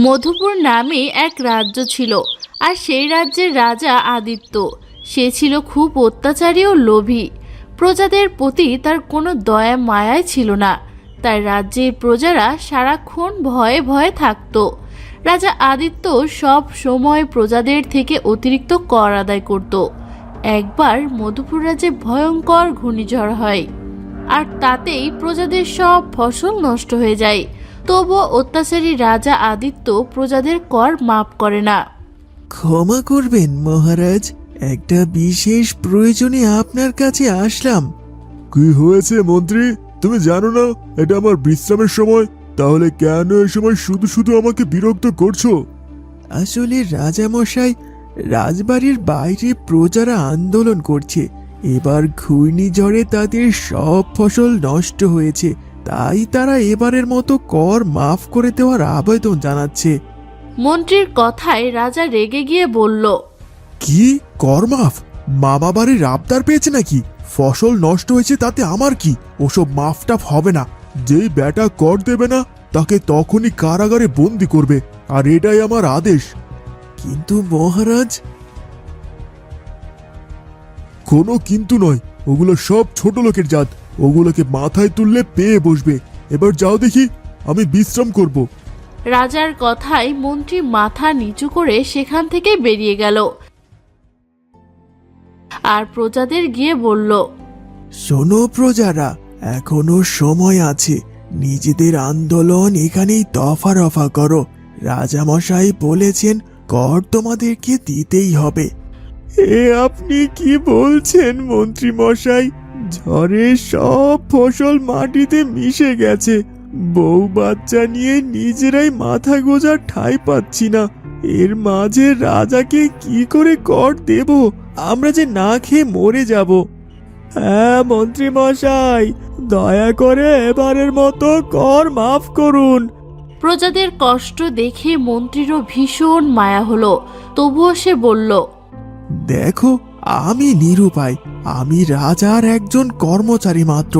মধুপুর নামে এক রাজ্য ছিল, আর সেই রাজ্যের রাজা আদিত্য। সে ছিল খুব অত্যাচারী ও লোভী। প্রজাদের প্রতি তার কোনো দয়া মায়াই ছিল না। তার রাজ্যের প্রজারা সারাক্ষণ ভয়ে ভয়ে থাকত। রাজা আদিত্য সব সময় প্রজাদের থেকে অতিরিক্ত কর আদায় করত। একবার মধুপুর রাজ্যে ভয়ঙ্কর ঘূর্ণিঝড় হয়, আর তাতেই প্রজাদের সব ফসল নষ্ট হয়ে যায়। তবুও অত্যাচারী রাজা আদিত্য প্রজাদের কর মাফ করে না। ক্ষমা করবেন মহারাজ, একটা বিশেষ প্রয়োজনে আপনার কাছে আসলাম। কি হয়েছে মন্ত্রী? তুমি জানো না এটা আমার বিশ্রামের সময়? তাহলে কেন এই সময় শুধু শুধু আমাকে বিরক্ত করছো? আসলে রাজামশাই, রাজবাড়ির বাইরে প্রজারা আন্দোলন করছে। এবার ঘূর্ণিঝড়ে তাদের সব ফসল নষ্ট হয়েছে, তাই তারা এবারের মতো কর মাফ করে দেওয়ার আবেদন জানাচ্ছে। মন্ত্রীর কথায় রাজা রেগে গিয়ে বলল, কি কর মাফ? মামা বাড়ির আবদার পেয়েছে নাকি? ফসল নষ্ট হয়েছে তাতে আমার কি? ওসব মাফ টাফ হবে না। যেই বেটা কর দেবে না তাকে তখনই কারাগারে বন্দি করবে, আর এটাই আমার আদেশ। কিন্তু মহারাজ। কোনো কিন্তু নয়, ওগুলো সব ছোট লোকের জাত। ওগুলোকে মাথায় তুললে পেয়ে বসবে। এবার যাও দেখি, আমি বিশ্রাম করব। রাজার কথায় মন্ত্রী মাথা নিচু করে সেখান থেকে বেরিয়ে গেল, আর প্রজাদের গিয়ে বলল, শোনো প্রজারা, এখনো সময় আছে। নিজেদের আন্দোলন এখানেই দফা রফা করো। রাজামশাই বলেছেন কর তোমাদেরকে দিতেই হবে। এ আপনি কি বলছেন মন্ত্রী মশাই? ঝড়ে সব ফসল মাটিতে মিশে গেছে। বউ বাচ্চা নিয়ে নিজেরাই মাথা গোঁজার ঠাঁই পাচ্ছি না। এর মাঝে রাজাকে কি করে কর দেব? আমরা যে না খেয়ে মরে যাব। হ্যাঁ মন্ত্রী মশাই, দয়া করে এবারের মতো কর মাফ করুন। প্রজাদের কষ্ট দেখে মন্ত্রীরও ভীষণ মায়া হলো। তবুও সে বলল, দেখো, আমি নিরুপায়। আমি রাজার একজন কর্মচারী মাত্র।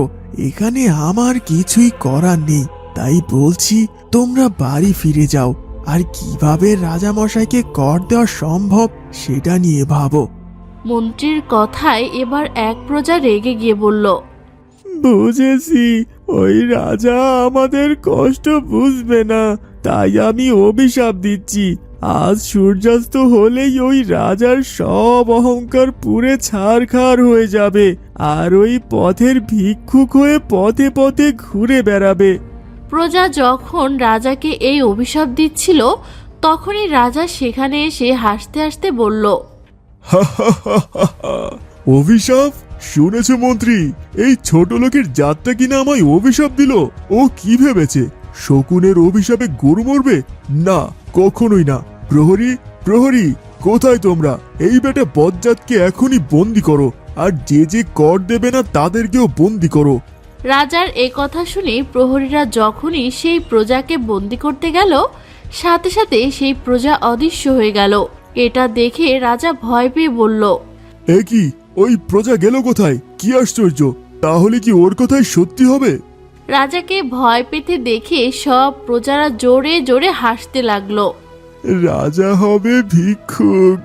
এখানে আমার কিছুই করার নেই। তাই বলছি, তোমরা বাড়ি ফিরে যাও, আর কিভাবে রাজামশাইকে কর দেওয়া সম্ভব সেটা নিয়ে ভাবো। মন্ত্রীর কথায় এবার এক প্রজা রেগে গিয়ে বলল, বুঝেছি, ওই রাজা আমাদের কষ্ট বুঝবে না, তাই আমি অভিশাপ দিচ্ছি। আজ সূর্যাস্ত হলেই ওই রাজার সব অহংকার পুড়ে ছারখার হয়ে যাবে, আর ওই পথের ভিক্ষুক হয়ে পথে পথে ঘুরে বেড়াবে। প্রজা যখন রাজাকে এই অভিশাপ দিচ্ছিল, তখনই রাজা সেখানে এসে হাসতে হাসতে বলল, অভিশাপ? শুনেছ মন্ত্রী, এই ছোট লোকের জাতটা কিনা আমায় অভিশাপ দিল। ও কি ভেবেছে শকুনের অভিশাপে গরু মরবে? না, কখনোই না। প্রহরী, প্রহরী, কোথায় তোমরা? এই বেটা বজ্জাতকে এখনই বন্দি করো, আর যে যে কর দেবে না তাদেরকেও বন্দি করো। রাজার এ কথা শুনে প্রহরীরা যখনই সেই প্রজাকে বন্দি করতে গেল, সাথে সাথে সেই প্রজা অদৃশ্য হয়ে গেল। এটা দেখে রাজা ভয় পেয়ে বলল, এ কি, ওই প্রজা গেল কোথায়? কি আশ্চর্য! তাহলে কি ওর কথাই সত্যি হবে? রাজাকে ভয় পেতে দেখে সব প্রজারা জোরে জোরে হাসতে লাগলো। রাজা হবে ভিক্ষুক।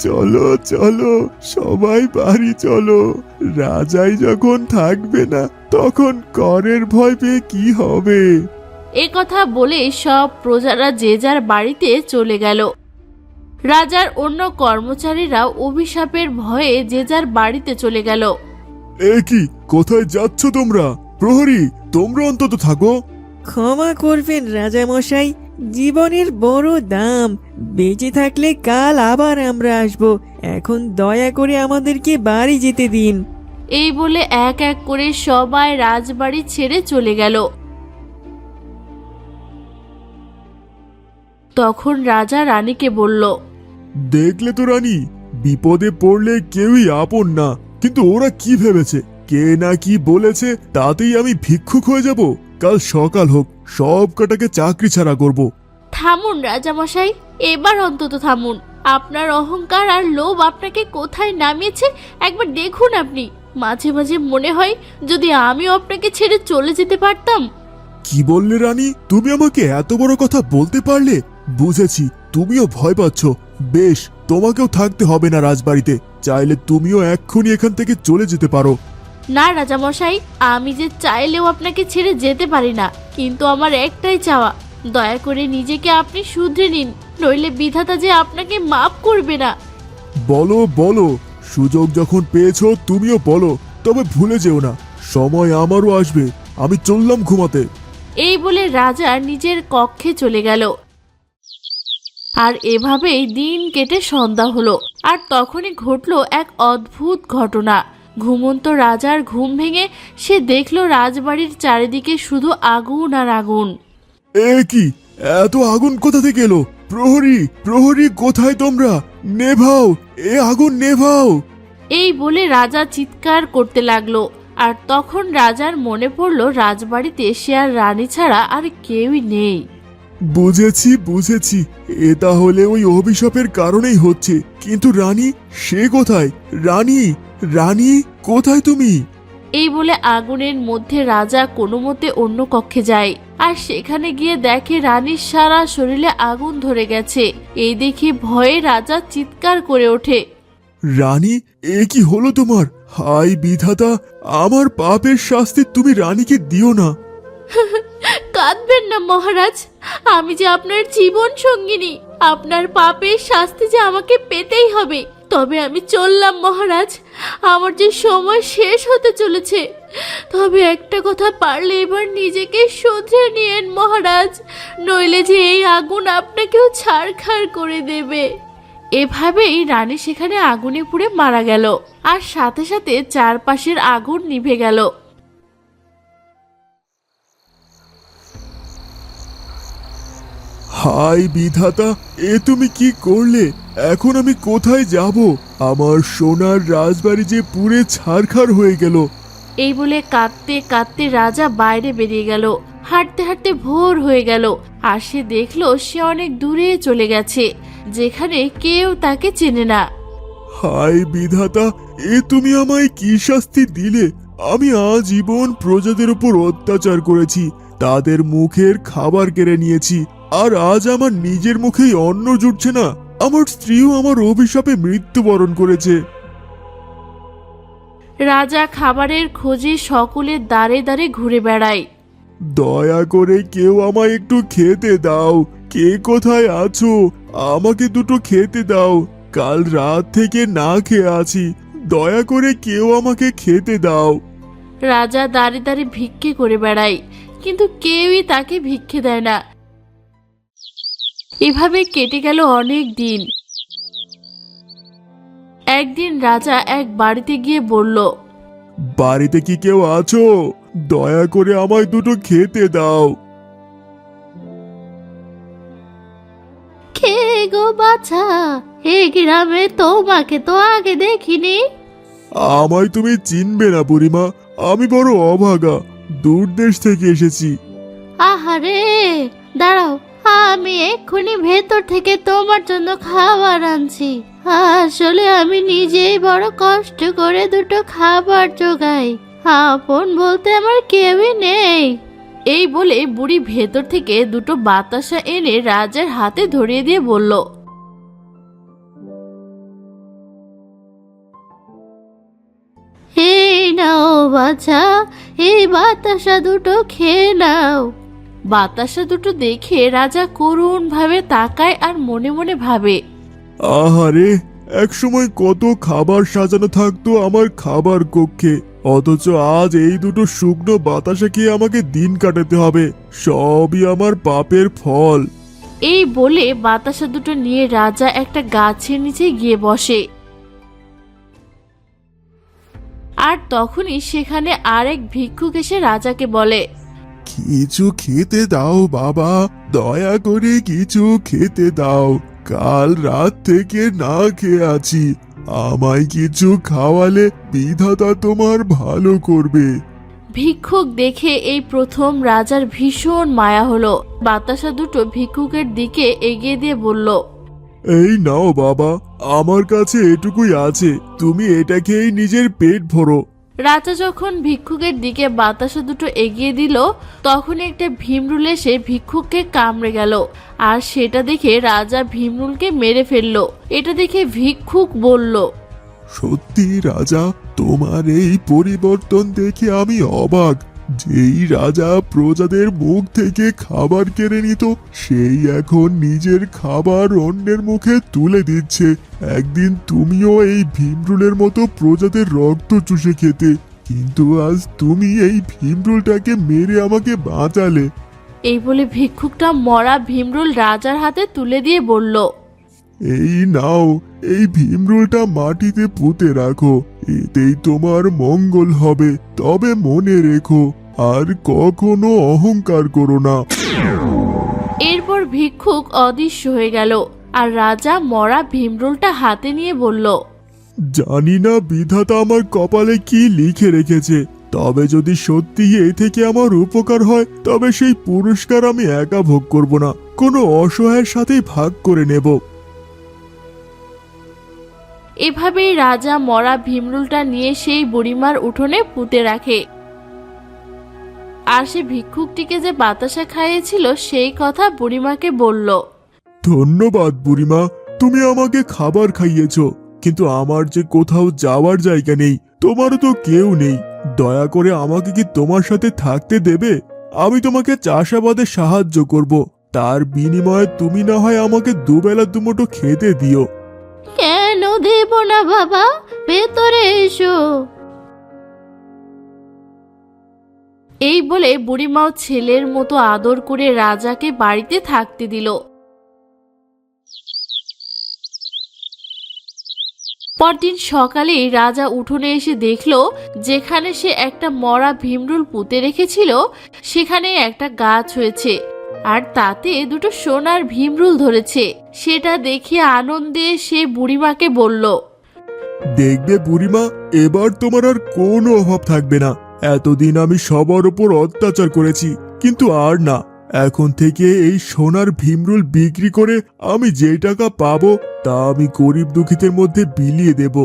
চলো চলো, সবাই বাড়ি চলো। রাজাই যখন থাকবে না, তখন করের ভয় পেয়ে কি হবে? এ কথা বলে সব প্রজারা যে যার বাড়িতে চলে গেল। রাজার অন্য কর্মচারীরা অভিশাপের ভয়ে যে যার বাড়িতে চলে গেল। এ কি, কোথায় যাচ্ছ তোমরা? প্রহরী, তোমরা অন্তত থাকো। ক্ষমা করবেন রাজামশাই, জীবনের বড় দাম। বেঁচে থাকলে কাল আবার আমরা আসব। এখন দয়া করে আমাদেরকে বাড়ি যেতে দিন। এই বলে এক এক করে সবাই রাজবাড়ি ছেড়ে চলে গেল। তখন রাজা রানীকে বলল, দেখলে তো রানী, বিপদে পড়লে কেউই আপন না। কিন্তু ওরা কি ভেবেছে, কে না কি বলেছে, তাতেই আমি ভিক্ষুক হয়ে যাব? কাল সকাল হোক, সব কটাকে চাকরি ছাড়া করব। থামুন রাজামশাই, এবার অন্তত থামুন। আপনার অহংকার আর লোভ আপনাকে কোথায় নামিয়েছে একবার দেখুন আপনি। মাঝে মাঝে মনে হয় যদি আমিও আপনাকে ছেড়ে চলে যেতে পারতাম। কি বললে রানী? তুমি আমাকে এত বড় কথা বলতে পারলে? বুঝেছি, তুমিও ভয় পাচ্ছ। বেশ, তোমাকেও থাকতে হবে না রাজবাড়িতে। চাইলে তুমিও এক্ষুনি এখান থেকে চলে যেতে পারো। না রাজামশাই, আমি যে চাইলেও আপনাকে ছেড়ে যেতে পারি না, কিন্তু আমার একটাই চাওয়া, দয়া করে নিজেকে আপনি শুধরে নিন, নইলে বিধাতা যে আপনাকে মাফ করবে না। বলো বলো, সুযোগ যখন পেয়েছো তুমিও বলো, তবে ভুলে যেও না, সময় আমারও আসবে। আমি চললাম ঘুমাতে। এই বলে রাজা নিজের কক্ষে চলে গেল। আর এভাবেই দিন কেটে সন্ধ্যা হলো। আর তখনই ঘটলো এক অদ্ভুত ঘটনা। ঘুমন্ত রাজার ঘুম ভেঙে সে দেখলো রাজবাড়ির চারিদিকে শুধু আগুন আর আগুন। এ কি, এত আগুন কোথা থেকে এলো? প্রহরী, প্রহরী, কোথায় তোমরা? নেভাও, এ আগুন নেভাও। এই বলে রাজা চিৎকার করতে লাগলো। আর তখন রাজার মনে পড়ল রাজবাড়িতে সে আর রানী ছাড়া আর কেউই নেই। বুঝেছি বুঝেছি, এ তাহলে ওই অভিশাপের কারণেই হচ্ছে। কিন্তু রানী, সে কোথায়? রানী, রানী, কোথায় তুমি? এই বলে আগুনের মধ্যে রাজা কোনো মতে অন্য কক্ষে যায়। আর সেখানে গিয়ে দেখে রানীর সারা শরীরে আগুন ধরে গেছে। এই দেখে ভয়ে রাজা চিৎকার করে ওঠে। রানী, এ কি হলো তোমার? হায় বিধাতা, আমার পাপের শাস্তি তুমি রানীকে দিও না। কাঁদবেন না মহারাজ, আমি যে আপনার জীবন সঙ্গিনী, আপনার পাপের শাস্তি যে আমাকে পেতেই হবে। তবে আমি চললাম মহারাজ, আমার যে সময় শেষ হতে চলেছে। তবে একটা কথা পারলে এবার নিজেকে শুধরে নিয়েন মহারাজ, নইলে যে এই আগুন আপনাকেও ছারখার করে দেবে। এভাবেই রানী সেখানে আগুনে পুড়ে মারা গেল। আর সাথে সাথে চারপাশের আগুন নিভে গেল। হায় বিধাতা, এ তুমি কি করলে? এখন আমি কোথায় যাব? আমার সোনার রাজবাড়ি যে পুড়ে ছারখার হয়ে গেল। এই বলে কাঁদতে কাঁদতে রাজা বাইরে বেরিয়ে গেল। হাঁটতে হাঁটতে ভোর হয়ে গেল। আর সে দেখলো সে অনেক দূরে চলে গেছে, যেখানে কেউ তাকে চেনে না। হায় বিধাতা, এ তুমি আমায় কি শাস্তি দিলে? আমি আজীবন প্রজাদের উপর অত্যাচার করেছি, তাদের মুখের খাবার কেড়ে নিয়েছি, আর আজ আমার নিজের মুখেই অন্ন জুটছে না। আমার স্ত্রীও আমার অভিশাপে মৃত্যুবরণ করেছে। রাজা খাবারের খোঁজে সকলের দ্বারে দ্বারে ঘুরে বেড়ায়। দয়া করে কেউ আমায় একটু খেতে দাও। কে কোথায় আছো? আমাকে দুটো খেতে দাও। কাল রাত থেকে না খেয়ে আছি। দয়া করে কেউ আমাকে খেতে দাও। রাজা দ্বারে দ্বারে ভিক্ষে করে বেড়ায়, কিন্তু কেউই তাকে ভিক্ষে দেয় না। এভাবে কেটে গেল অনেক দিন। একদিন রাজা এক বাড়িতে গিয়ে বলল, বাড়িতে কি কেউ আছো? দয়া করে আমায় দুটো খেতে দাও। কে গো বাছা, এই গ্রামে তোমাকে তো আগে দেখিনি। আমায় তুমি চিনবে না বুড়িমা, আমি বড় অভাগা, দূর দেশ থেকে এসেছি। আহারে, দাঁড়াও, আমি এক্ষুনি ভেতর থেকে তোমার জন্য খাবার আনছি। আসলে আমি নিজেই বড় কষ্ট করে দুটো খাবার জোগাই, আপন বলতে আমার কেউই নেই। এই বলে বুড়ি ভেতর থেকে দুটো বাতাসা এনে রাজার হাতে ধরিয়ে দিয়ে বলল, এই নাও বাছা, এই বাতাসা দুটো খেয়ে নাও। বাতাসা দুটো দেখে রাজা করুণ ভাবে তাকায় আর মনে মনে ভাবে, আহারে, একসময় কত খাবার সাজানো থাকতো আমার খাবার কক্ষে, অথচ আজ এই দুটো শুকনো বাতাসা খেয়ে আমাকে দিন কাটাতে হবে। সবই আমার পাপের ফল। এই বলে বাতাসা দুটো নিয়ে রাজা একটা গাছের নিচে গিয়ে বসে। আর তখনই সেখানে আরেক ভিক্ষুক এসে রাজাকে বলে, কিছু খেতে দাও বাবা, দয়া করে কিছু খেতে দাও। কাল রাত থেকে না খেয়ে আছি, আমায় কিছু খাওয়ালে বিধাতা তোমার ভালো করবে। ভিক্ষুক দেখে এই প্রথম রাজার ভীষণ মায়া হলো। বাতাসা দুটো ভিক্ষুকের দিকে এগিয়ে দিয়ে বলল, এই নাও বাবা, আমার কাছে এটুকুই আছে, তুমি এটা খেয়েই নিজের পেট ভরো। রাজা যখন ভিক্ষুকের দিকে বাতাসা দুটো এগিয়ে দিল তখন একটা ভীমরুল এসে ভিক্ষুককে কামড়ে গেল। আর সেটা দেখে রাজা ভীমরুলকে মেরে ফেললো। এটা দেখে ভিক্ষুক বলল, সত্যি রাজা, তোমার এই পরিবর্তন দেখে আমি অবাক। যেই রাজা প্রজাদের মুখ থেকে খাবার কেড়ে নিত সেই এখন নিজের খাবার অন্যের মুখে তুলে দিচ্ছে। একদিন তুমিও এই ভীমরুলের মতো প্রজাদের রক্ত চুষে খেতে, কিন্তু আজ তুমি এই ভীমরুলটাকে মেরে আমাকে বাঁচালে। এই বলে ভিক্ষুকটা মরা ভীমরুল রাজার হাতে তুলে দিয়ে বলল, এই নাও, এই ভীমরুলটা মাটিতে পুঁতে রাখো, এতেই তোমার মঙ্গল হবে। তবে মনে রেখো, আর কখনো অহংকার করো না। এরপর ভিক্ষুক অদৃশ্য হয়ে গেল। আর রাজা মরা ভীমরুলটা হাতে নিয়ে বলল, জানি না বিধাতা আমার কপালে কি লিখে রেখেছে, তবে যদি সত্যি এ থেকে আমার উপকার হয় তবে সেই পুরস্কার আমি একা ভোগ করব না, কোনো অসহায়ের সাথেই ভাগ করে নেব। এভাবেই রাজা মরা ভীমরুলটা নিয়ে সেই বুড়িমার উঠোনে পুঁতে রাখে। আর সে ভিক্ষুকটিকে যে বাতাসা খাইয়েছিল সেই কথা বুড়িমাকে বলল। ধন্যবাদ বুড়িমা, তুমি আমাকে খাবার খাইয়েছ, কিন্তু আমার যে কোথাও যাওয়ার জায়গা নেই, তোমারও তো কেউ নেই। দয়া করে আমাকে কি তোমার সাথে থাকতে দেবে? আমি তোমাকে চাষাবাদে সাহায্য করব, তার বিনিময়ে তুমি না হয় আমাকে দুবেলা দুমুঠো খেতে দিও। কেন দেব না বাবা, ভেতরে এসো। এই বলে বুড়িমাও ছেলের মতো আদর করে রাজাকে বাড়িতে থাকতে দিল। পরদিন সকালেই রাজা উঠোনে এসে দেখলো যেখানে সে একটা মরা ভীমরুল পুঁতে রেখেছিল সেখানে একটা গাছ হয়েছে, আর তাতে দুটো সোনার ভীমরুল ধরেছে। সেটা দেখে আনন্দে সে বুড়িমাকে বলল, দেখবে বুড়িমা, এবার তোমার আর কোনো অভাব থাকবে না। এতদিন আমি সবার উপর অত্যাচার করেছি, কিন্তু আর না। এখন থেকে এই সোনার ভীমরুল বিক্রি করে আমি যে টাকা পাবো তা আমি গরিব দুঃখীদের মধ্যে বিলিয়ে দেব।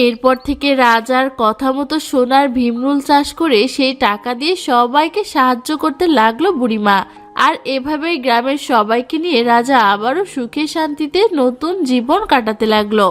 এরপর থেকে রাজার কথা মতো সোনার ভীমরুল চাষ করে সেই টাকা দিয়ে সবাইকে সাহায্য করতে লাগলো বুড়িমা। আর এভাবেই গ্রামের সবাইকে নিয়ে রাজা আবারও সুখে শান্তিতে নতুন জীবন কাটাতে লাগলো।